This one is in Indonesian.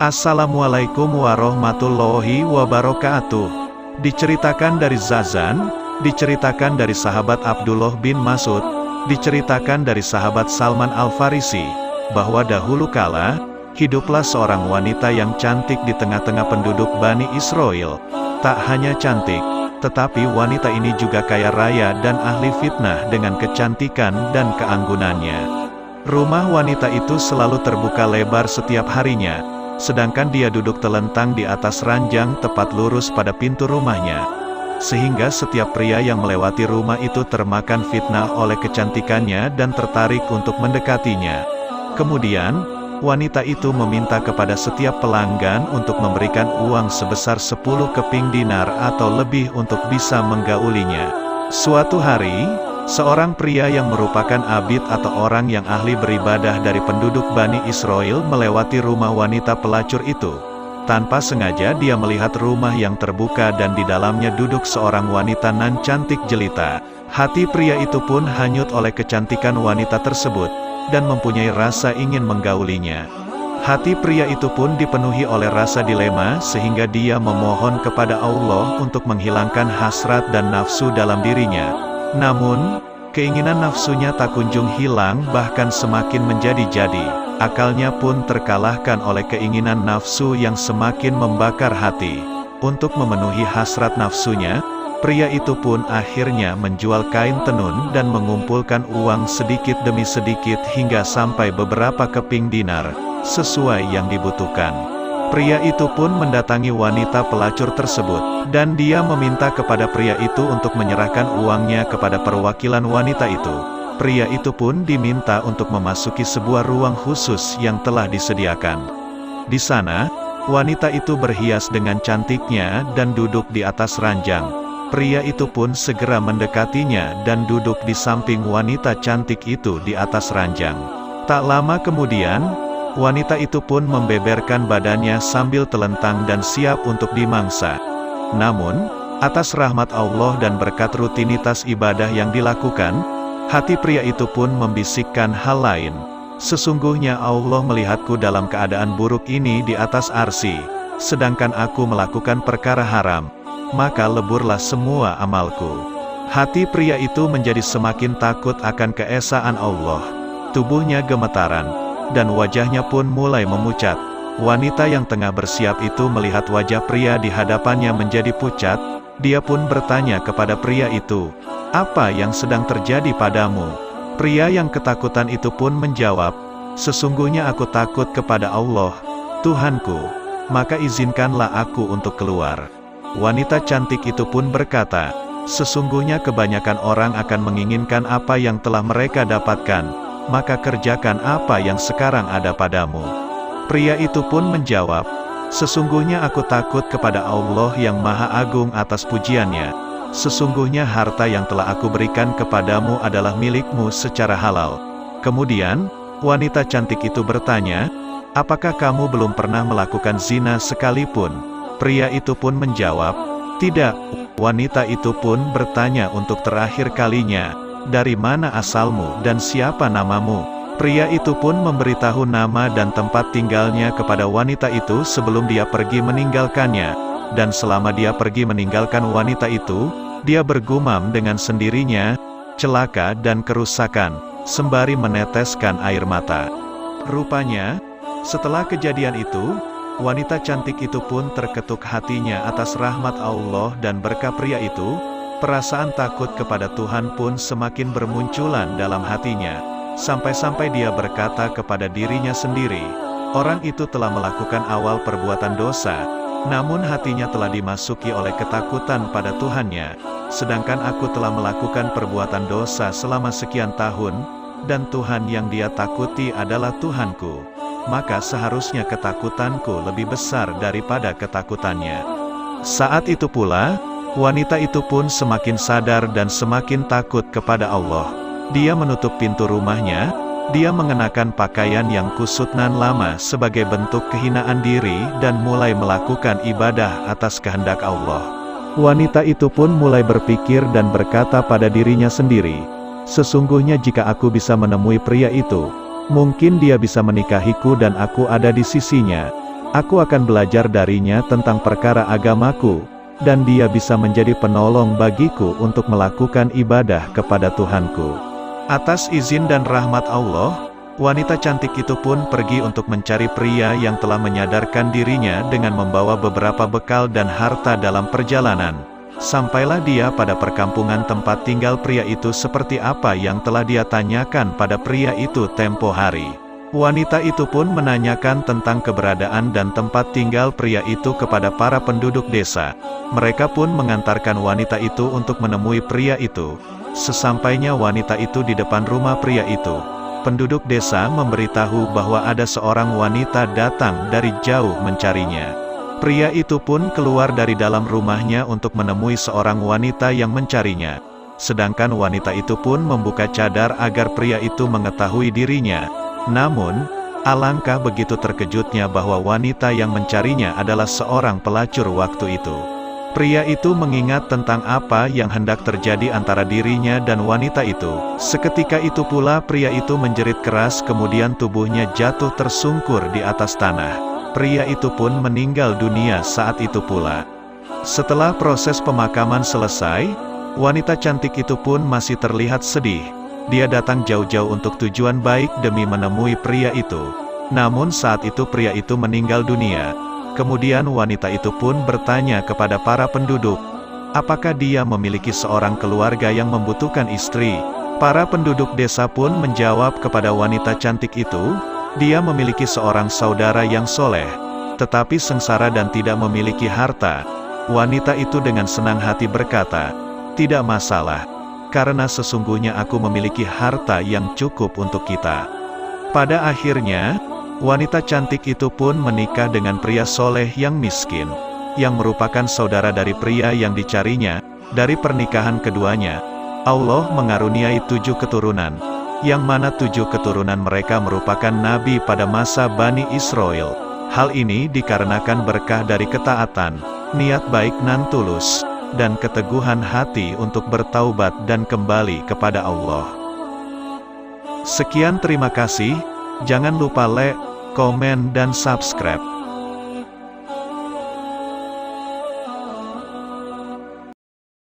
Assalamualaikum warahmatullahi wabarakatuh. Diceritakan dari Zazan, diceritakan dari sahabat Abdullah bin Mas'ud, diceritakan dari sahabat Salman Al-Farisi, bahwa dahulu kala, hiduplah seorang wanita yang cantik di tengah-tengah penduduk Bani Israel. Tak hanya cantik, tetapi wanita ini juga kaya raya dan ahli fitnah dengan kecantikan dan keanggunannya. Rumah wanita itu selalu terbuka lebar setiap harinya, sedangkan dia duduk telentang di atas ranjang tepat lurus pada pintu rumahnya. Sehingga setiap pria yang melewati rumah itu termakan fitnah oleh kecantikannya dan tertarik untuk mendekatinya. Kemudian, wanita itu meminta kepada setiap pelanggan untuk memberikan uang sebesar 10 keping dinar atau lebih untuk bisa menggaulinya. Suatu hari, seorang pria yang merupakan abid atau orang yang ahli beribadah dari penduduk Bani Israel melewati rumah wanita pelacur itu. Tanpa sengaja dia melihat rumah yang terbuka dan di dalamnya duduk seorang wanita nan cantik jelita. Hati pria itu pun hanyut oleh kecantikan wanita tersebut, dan mempunyai rasa ingin menggaulinya. Hati pria itu pun dipenuhi oleh rasa dilema sehingga dia memohon kepada Allah untuk menghilangkan hasrat dan nafsu dalam dirinya. Namun, keinginan nafsunya tak kunjung hilang, bahkan semakin menjadi-jadi. Akalnya pun terkalahkan oleh keinginan nafsu yang semakin membakar hati. Untuk memenuhi hasrat nafsunya, pria itu pun akhirnya menjual kain tenun dan mengumpulkan uang sedikit demi sedikit hingga sampai beberapa keping dinar, sesuai yang dibutuhkan. Pria itu pun mendatangi wanita pelacur tersebut, dan dia meminta kepada pria itu untuk menyerahkan uangnya kepada perwakilan wanita itu. Pria itu pun diminta untuk memasuki sebuah ruang khusus yang telah disediakan. Di sana, wanita itu berhias dengan cantiknya dan duduk di atas ranjang. Pria itu pun segera mendekatinya dan duduk di samping wanita cantik itu di atas ranjang. Tak lama kemudian, wanita itu pun membeberkan badannya sambil telentang dan siap untuk dimangsa. Namun, atas rahmat Allah dan berkat rutinitas ibadah yang dilakukan, hati pria itu pun membisikkan hal lain. Sesungguhnya Allah melihatku dalam keadaan buruk ini di atas arsy, sedangkan aku melakukan perkara haram, maka leburlah semua amalku. Hati pria itu menjadi semakin takut akan keesaan Allah. Tubuhnya gemetaran, dan wajahnya pun mulai memucat. Wanita yang tengah bersiap itu melihat wajah pria di hadapannya menjadi pucat. Dia pun bertanya kepada pria itu, "Apa yang sedang terjadi padamu?" Pria yang ketakutan itu pun menjawab, "Sesungguhnya aku takut kepada Allah, Tuhanku, maka izinkanlah aku untuk keluar." Wanita cantik itu pun berkata, "Sesungguhnya kebanyakan orang akan menginginkan apa yang telah mereka dapatkan, maka kerjakan apa yang sekarang ada padamu." Pria itu pun menjawab, "Sesungguhnya aku takut kepada Allah yang Maha Agung atas pujiannya. Sesungguhnya harta yang telah aku berikan kepadamu adalah milikmu secara halal." Kemudian, wanita cantik itu bertanya, "Apakah kamu belum pernah melakukan zina sekalipun?" Pria itu pun menjawab, "Tidak." Wanita itu pun bertanya untuk terakhir kalinya, "Dari mana asalmu dan siapa namamu?" Pria itu pun memberitahu nama dan tempat tinggalnya kepada wanita itu sebelum dia pergi meninggalkannya. Dan selama dia pergi meninggalkan wanita itu, dia bergumam dengan sendirinya, "Celaka dan kerusakan," sembari meneteskan air mata. Rupanya, setelah kejadian itu, wanita cantik itu pun terketuk hatinya atas rahmat Allah dan berkah pria itu. Perasaan takut kepada Tuhan pun semakin bermunculan dalam hatinya. Sampai-sampai dia berkata kepada dirinya sendiri, "Orang itu telah melakukan awal perbuatan dosa, namun hatinya telah dimasuki oleh ketakutan pada Tuhannya. Sedangkan aku telah melakukan perbuatan dosa selama sekian tahun, dan Tuhan yang dia takuti adalah Tuhanku. Maka seharusnya ketakutanku lebih besar daripada ketakutannya." Saat itu pula, wanita itu pun semakin sadar dan semakin takut kepada Allah. Dia menutup pintu rumahnya, dia mengenakan pakaian yang kusut nan lama sebagai bentuk kehinaan diri dan mulai melakukan ibadah atas kehendak Allah. Wanita itu pun mulai berpikir dan berkata pada dirinya sendiri, "Sesungguhnya jika aku bisa menemui pria itu, mungkin dia bisa menikahiku dan aku ada di sisinya. Aku akan belajar darinya tentang perkara agamaku, dan dia bisa menjadi penolong bagiku untuk melakukan ibadah kepada Tuhanku. Atas izin dan rahmat Allah, wanita cantik itu pun pergi untuk mencari pria yang telah menyadarkan dirinya dengan membawa beberapa bekal dan harta dalam perjalanan. Sampailah dia pada perkampungan tempat tinggal pria itu seperti apa yang telah dia tanyakan pada pria itu tempo hari. Wanita itu pun menanyakan tentang keberadaan dan tempat tinggal pria itu kepada para penduduk desa. Mereka pun mengantarkan wanita itu untuk menemui pria itu. Sesampainya wanita itu di depan rumah pria itu, penduduk desa memberitahu bahwa ada seorang wanita datang dari jauh mencarinya. Pria itu pun keluar dari dalam rumahnya untuk menemui seorang wanita yang mencarinya. Sedangkan wanita itu pun membuka cadar agar pria itu mengetahui dirinya. Namun, alangkah begitu terkejutnya bahwa wanita yang mencarinya adalah seorang pelacur waktu itu. Pria itu mengingat tentang apa yang hendak terjadi antara dirinya dan wanita itu. Seketika itu pula pria itu menjerit keras, kemudian tubuhnya jatuh tersungkur di atas tanah. Pria itu pun meninggal dunia saat itu pula. Setelah proses pemakaman selesai, wanita cantik itu pun masih terlihat sedih. Dia datang jauh-jauh untuk tujuan baik demi menemui pria itu. Namun saat itu pria itu meninggal dunia. Kemudian wanita itu pun bertanya kepada para penduduk, apakah dia memiliki seorang keluarga yang membutuhkan istri? Para penduduk desa pun menjawab kepada wanita cantik itu, dia memiliki seorang saudara yang soleh, tetapi sengsara dan tidak memiliki harta. Wanita itu dengan senang hati berkata, tidak masalah. Karena sesungguhnya aku memiliki harta yang cukup untuk kita. Pada akhirnya, wanita cantik itu pun menikah dengan pria soleh yang miskin, yang merupakan saudara dari pria yang dicarinya. Dari pernikahan keduanya, Allah mengaruniai 7 keturunan, yang mana 7 keturunan mereka merupakan nabi pada masa Bani Israel. Hal ini dikarenakan berkah dari ketaatan, niat baik nan tulus, dan keteguhan hati untuk bertaubat dan kembali kepada Allah. Sekian, terima kasih. Jangan lupa like, komen dan subscribe.